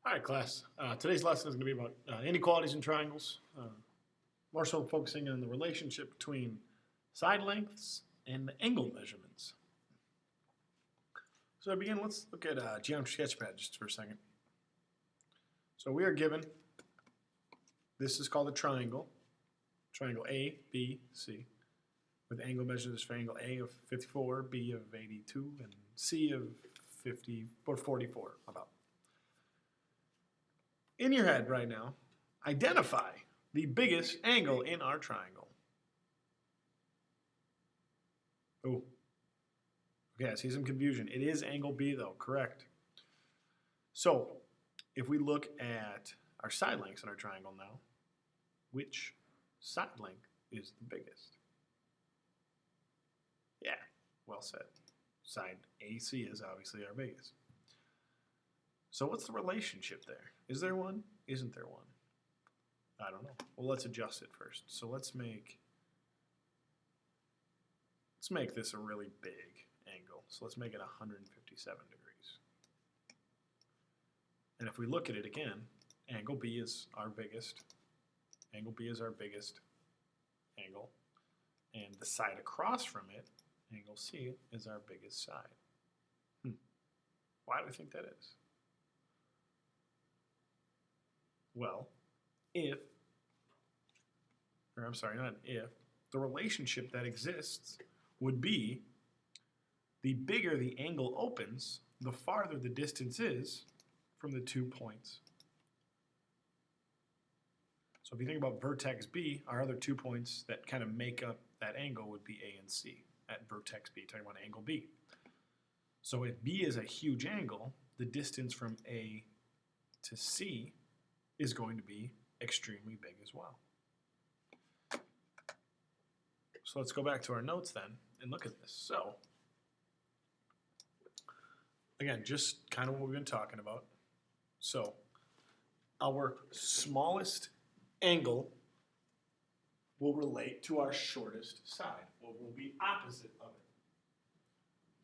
All right, class. Today's lesson is going to be about inequalities in triangles, more so focusing on the relationship between side lengths and the angle measurements. So to begin, let's look at Geometry Sketchpad just for a second. So we are given, this is called a triangle A, B, C, with angle measures for angle A of 54, B of 82, and C of 50 or 44 about. In your head right now, identify the biggest angle in our triangle. Oh, okay, I see some confusion. It is angle B though, correct. So, if we look at our side lengths in our triangle now, which side length is the biggest? Yeah, well said. Side AC is obviously our biggest. So what's the relationship there? Is there one? Isn't there one? I don't know. Well, let's adjust it first. So let's make this a really big angle. So let's make it 157 degrees. And if we look at it again, angle B is our biggest. Angle B is our biggest angle. And the side across from it, angle C, is our biggest side. Why do we think that is? Well, the relationship that exists would be the bigger the angle opens, the farther the distance is from the 2 points. So if you think about vertex B, our other 2 points that kind of make up that angle would be A and C at vertex B, talking about angle B. So if B is a huge angle, the distance from A to C is going to be extremely big as well. So let's go back to our notes then and look at this. So again, just kind of what we've been talking about. So our smallest angle will relate to our shortest side, or will be opposite of it.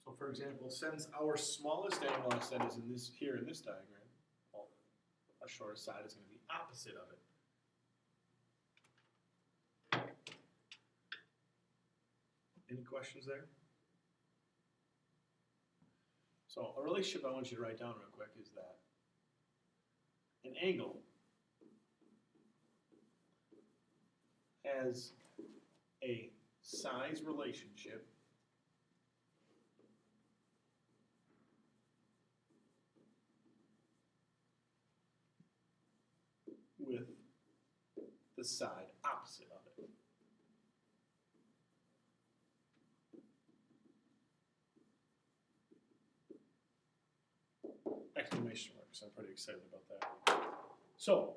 So for example, since our smallest angle I said is in this diagram, well, our shortest side is going to be opposite of it. Any questions there? So a relationship I want you to write down real quick is that an angle has a size relationship with the side opposite of it. Exclamation marks. I'm pretty excited about that. So,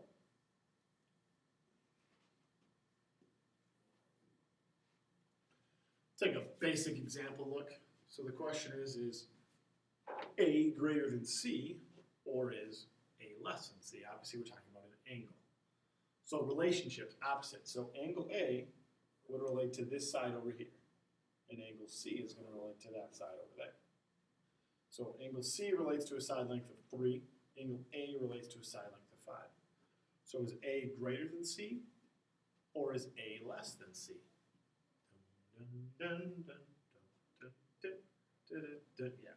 take a basic example look. So the question is A greater than C, or is A less than C? Obviously, we're talking about an angle. So relationships, opposite. So angle A would relate to this side over here. And angle C is going to relate to that side over there. So angle C relates to a side length of 3. Angle A relates to a side length of 5. So is A greater than C, or is A less than C? Yeah,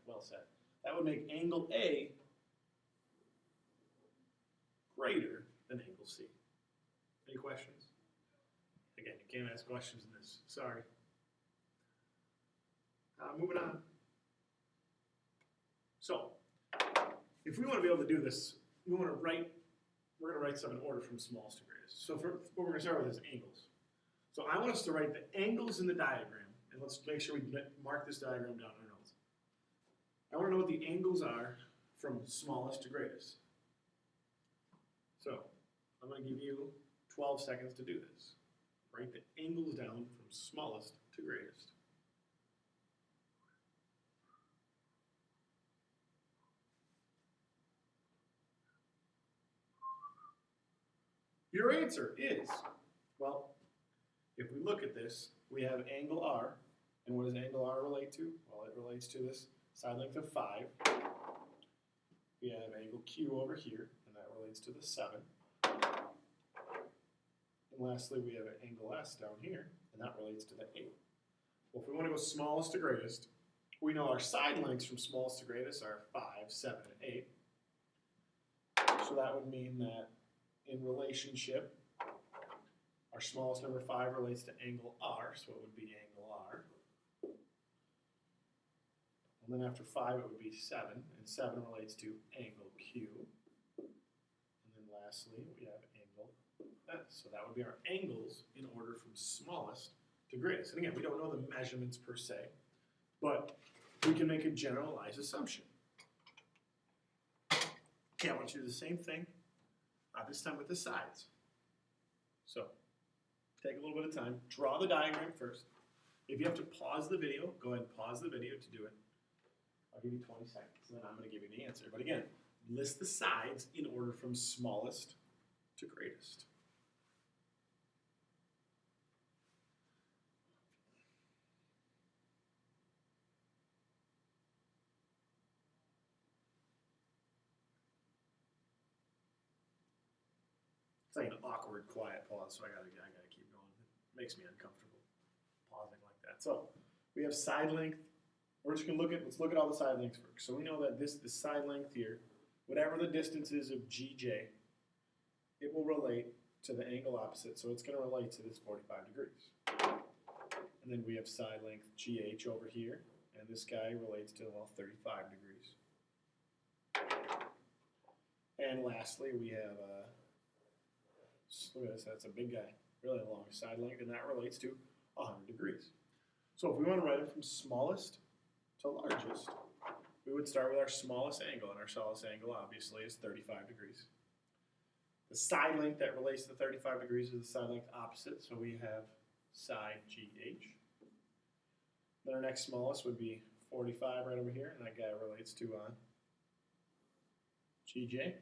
well said. That would make angle A greater than angle C. Any questions? Again, you can't ask questions in this. Sorry. Moving on. So, if we want to be able to do this, we're going to write some in order from smallest to greatest. So what we're going to start with is angles. So I want us to write the angles in the diagram, and let's make sure we mark this diagram down in our notes. I want to know what the angles are from smallest to greatest. So I'm going to give you 12 seconds to do this. Write the angles down from smallest to greatest. Your answer is, well, if we look at this, we have angle R, and what does angle R relate to? Well, it relates to this side length of 5. We have angle Q over here, and that relates to the 7. And lastly, we have an angle S down here, and that relates to the 8. Well, if we want to go smallest to greatest, we know our side lengths from smallest to greatest are 5, 7, and 8. So that would mean that in relationship, our smallest number 5 relates to angle R, so it would be angle R. And then after 5, it would be 7, and 7 relates to angle Q. And then lastly, we have angle S. So that would be our angles in order from smallest to greatest. And again, we don't know the measurements per se, but we can make a generalized assumption. Okay, I want you to do the same thing, this time with the sides. So, take a little bit of time, draw the diagram first. If you have to pause the video, go ahead and pause the video to do it. I'll give you 20 seconds, and then I'm going to give you the answer. But again, list the sides in order from smallest to greatest. It's like an awkward, quiet pause, so I gotta keep going. It makes me uncomfortable pausing like that. So we have side length. We're just gonna let's look at all the side lengths first. So we know that this side length here, whatever the distance is of GJ, it will relate to the angle opposite. So it's gonna relate to this 45 degrees. And then we have side length GH over here, and this guy relates to, well, 35 degrees. And lastly, we have look at this, that's a big guy, really long side length, and that relates to 100 degrees. So if we want to write it from smallest to largest, we would start with our smallest angle, and our smallest angle obviously is 35 degrees. The side length that relates to 35 degrees is the side length opposite, so we have side GH. Then our next smallest would be 45 right over here, and that guy relates to GJ.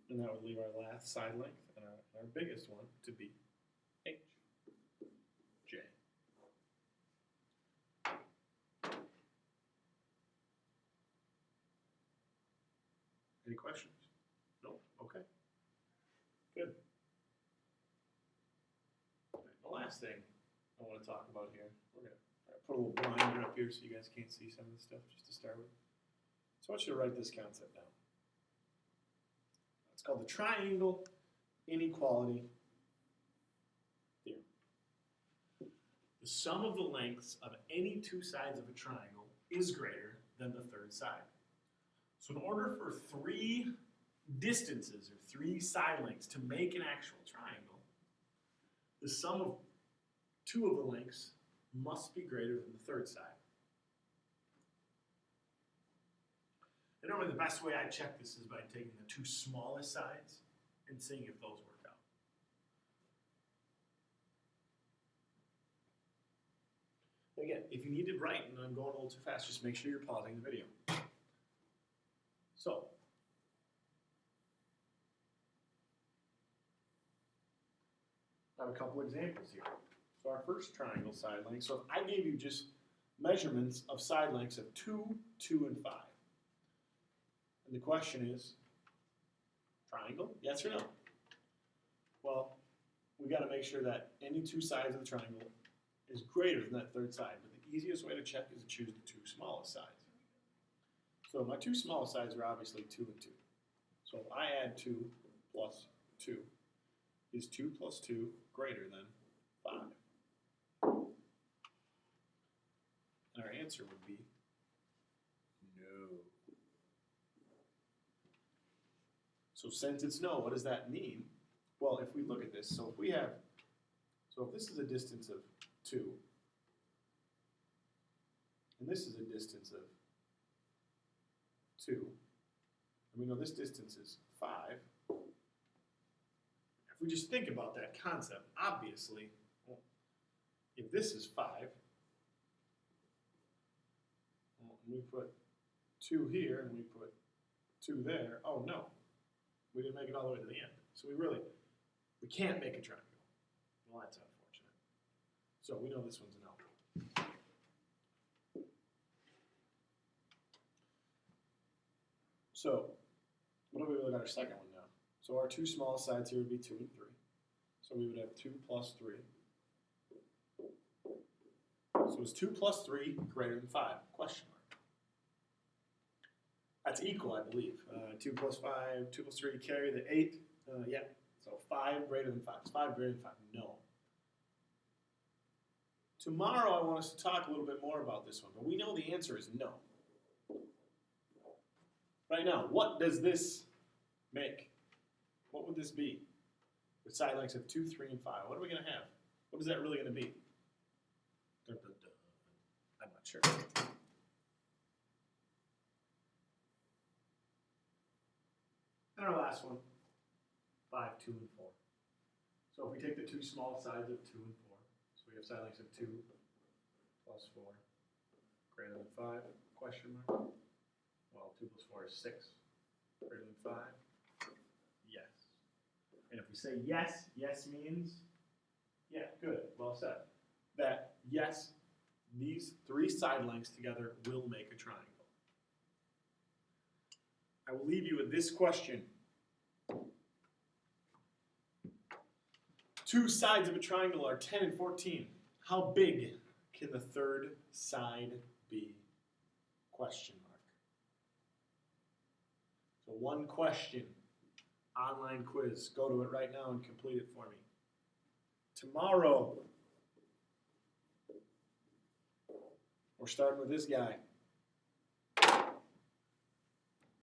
And that would leave our last side length and our biggest one to be H, J. Any questions? No? Okay. Good. Right, the last thing I want to talk about here, we're going to put a little blinder up here so you guys can't see some of the stuff just to start with. So I want you to write this concept down. It's called the triangle inequality theorem. The sum of the lengths of any two sides of a triangle is greater than the third side. So in order for three distances or three side lengths to make an actual triangle, the sum of two of the lengths must be greater than the third side. And normally the best way I check this is by taking the two smallest sides and seeing if those work out. Again, if you need to write and I'm going a little too fast, just make sure you're pausing the video. So, I have a couple examples here. So our first triangle side length, so if I gave you just measurements of side lengths of 2, 2, and 5. And the question is, triangle, yes or no? Well, we got to make sure that any two sides of the triangle is greater than that third side. But the easiest way to check is to choose the two smallest sides. So my two smallest sides are obviously 2 and 2. So if I add 2 plus 2, is 2 plus 2 greater than 5? And our answer would be no. So since it's no, what does that mean? Well, if we look at this, so if this is a distance of 2, and this is a distance of 2, and we know this distance is 5, if we just think about that concept, obviously, well, if this is 5, well, and we put 2 here, and we put 2 there, oh no. We didn't make it all the way to the end. So we can't make a triangle. Well, that's unfortunate. So we know this one's a no. So what do we look at our second one now? So our two smallest sides here would be 2 and 3. So we would have 2 plus 3. So is 2 plus 3 greater than 5? Question mark. That's equal, I believe. 2 plus 5, 2 plus 3 carry the 8. Yeah, so 5 greater than 5. Is 5 greater than 5? No. Tomorrow I want us to talk a little bit more about this one, but we know the answer is no. Right now, what does this make? What would this be? With side lengths of 2, 3, and 5. What are we going to have? What is that really going to be? Dun, dun, dun. I'm not sure. And our last one, 5, 2, and 4. So if we take the two small sides of 2 and 4, so we have side lengths of 2 plus 4 greater than 5, question mark. Well, 2 plus 4 is 6, greater than 5. Yes. And if we say yes, yes means, yeah, good, well said. That yes, these three side lengths together will make a triangle. I will leave you with this question. Two sides of a triangle are 10 and 14. How big can the third side be? Question mark. So one question, online quiz. Go to it right now and complete it for me. Tomorrow, we're starting with this guy.